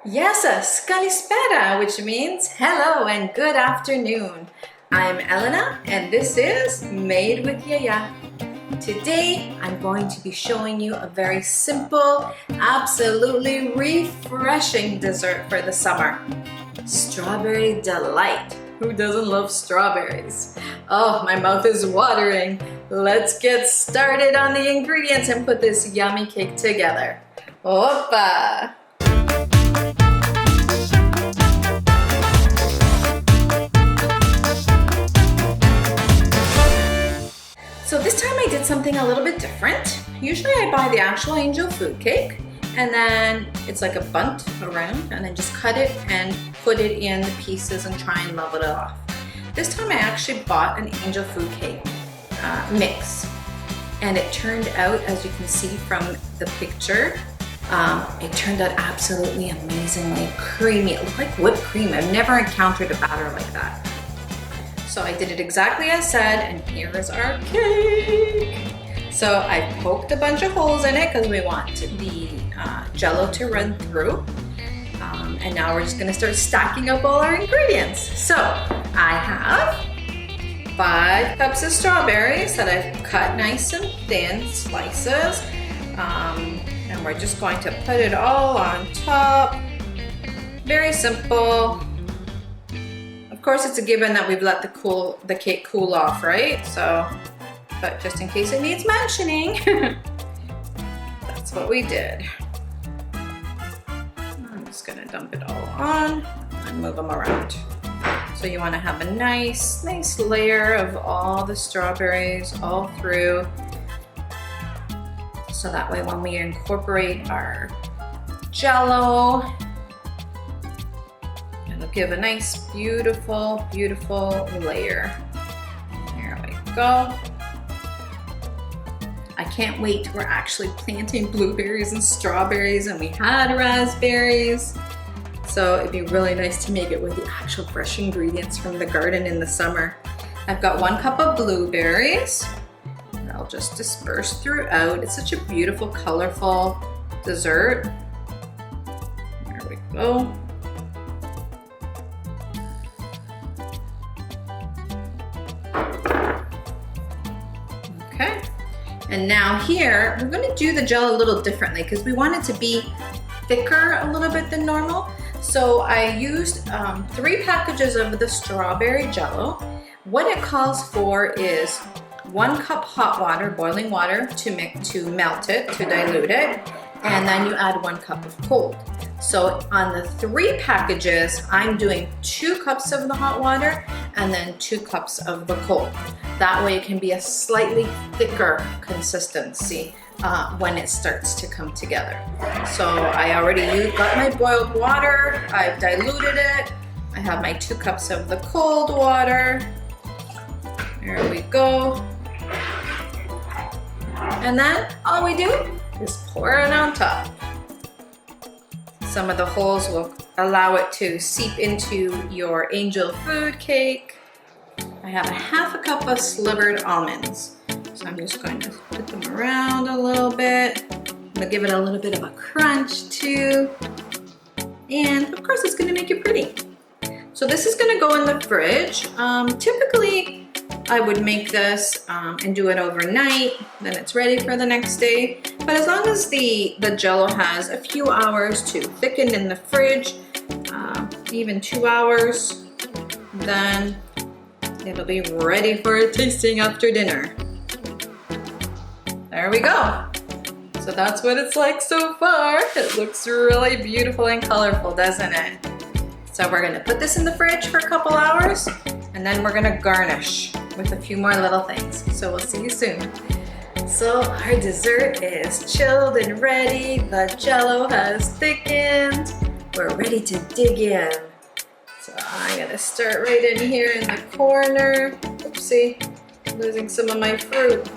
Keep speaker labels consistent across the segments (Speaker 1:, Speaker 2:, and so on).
Speaker 1: Yes, kalispera, which means hello and good afternoon. I'm Elena and this is Made with Yiayia. Today I'm going to be showing you a very simple, absolutely refreshing dessert for the summer. Strawberry delight. Who doesn't love strawberries? Oh, my mouth is watering. Let's get started on the ingredients and put this yummy cake together. Opa! So this time I did something a little bit different. Usually I buy the actual angel food cake and then it's like a bundt around and then just cut it and put it in the pieces and try and level it off. This time I actually bought an angel food cake mix and it turned out, as you can see from the picture, it turned out absolutely amazingly creamy. It looked like whipped cream. I've never encountered a batter like that. So I did it exactly as said, and here is our cake. So I poked a bunch of holes in it because we want the jello to run through. And now we're just gonna start stacking up all our ingredients. So I have 5 cups of strawberries that I've cut nice and thin slices. And we're just going to put it all on top. Very simple. Of course, it's a given that we've let the cake cool off, right? So, but just in case it needs mentioning, that's what we did. I'm just gonna dump it all on and move them around. So you wanna have a nice layer of all the strawberries all through. So that way when we incorporate our jello, it'll give a nice, beautiful layer. There we go. I can't wait. We're actually planting blueberries and strawberries and we had raspberries. So it'd be really nice to make it with the actual fresh ingredients from the garden in the summer. I've got 1 cup of blueberries. I'll just disperse throughout. It's such a beautiful, colorful dessert. There we go. Okay, and now here, we're gonna do the gel a little differently because we want it to be thicker a little bit than normal. So I used 3 packages of the strawberry jello. What it calls for is 1 cup hot water, boiling water, to melt it, to dilute it, and then you add 1 cup of cold. So on the 3 packages, I'm doing 2 cups of the hot water and then 2 cups of the cold. That way it can be a slightly thicker consistency when it starts to come together. So I already got my boiled water, I've diluted it, I have my 2 cups of the cold water. There we go. And then all we do is pour it on top. Some of the holes will allow it to seep into your angel food cake. I have a 1/2 cup of slivered almonds. So I'm just going to put them around a little bit. I'm gonna give it a little bit of a crunch too. And of course it's gonna make it pretty. So this is gonna go in the fridge. Typically, I would make this and do it overnight, then it's ready for the next day. But as long as the jello has a few hours to thicken in the fridge, even 2 hours, then it'll be ready for a tasting after dinner. There we go. So that's what it's like so far. It looks really beautiful and colorful, doesn't it? So we're gonna put this in the fridge for a couple hours and then we're gonna garnish with a few more little things. So we'll see you soon. So our dessert is chilled and ready. The jello has thickened. We're ready to dig in. So I'm gonna start right in here in the corner. Oopsie, losing some of my fruit.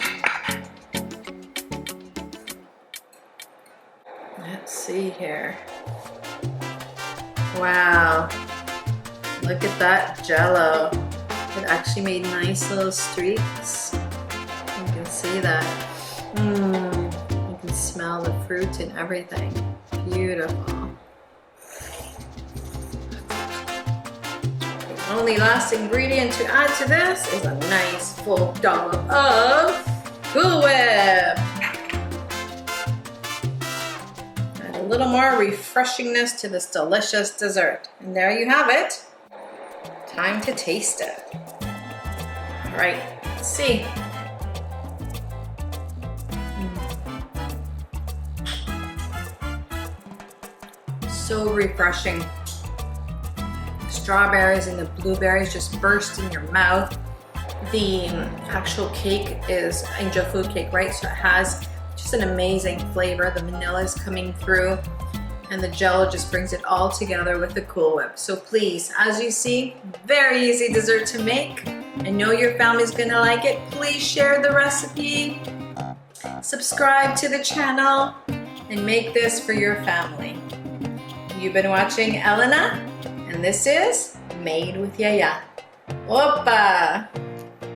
Speaker 1: Let's see here. Wow, look at that jello. It actually made nice little streaks. You can see that. You can smell the fruit and everything. Beautiful. Only last ingredient to add to this is a nice full dollop of Cool Whip. Add a little more refreshingness to this delicious dessert. And there you have it. Time to taste it. All right, let's see. So refreshing. Strawberries and the blueberries just burst in your mouth. The actual cake is angel food cake, right? So it has just an amazing flavor. The vanilla is coming through and the jello just brings it all together with the Cool Whip. So please, as you see, very easy dessert to make. I know your family's gonna like it. Please share the recipe, subscribe to the channel, and make this for your family. You've been watching Elena, and this is Made with Yiayia. Opa!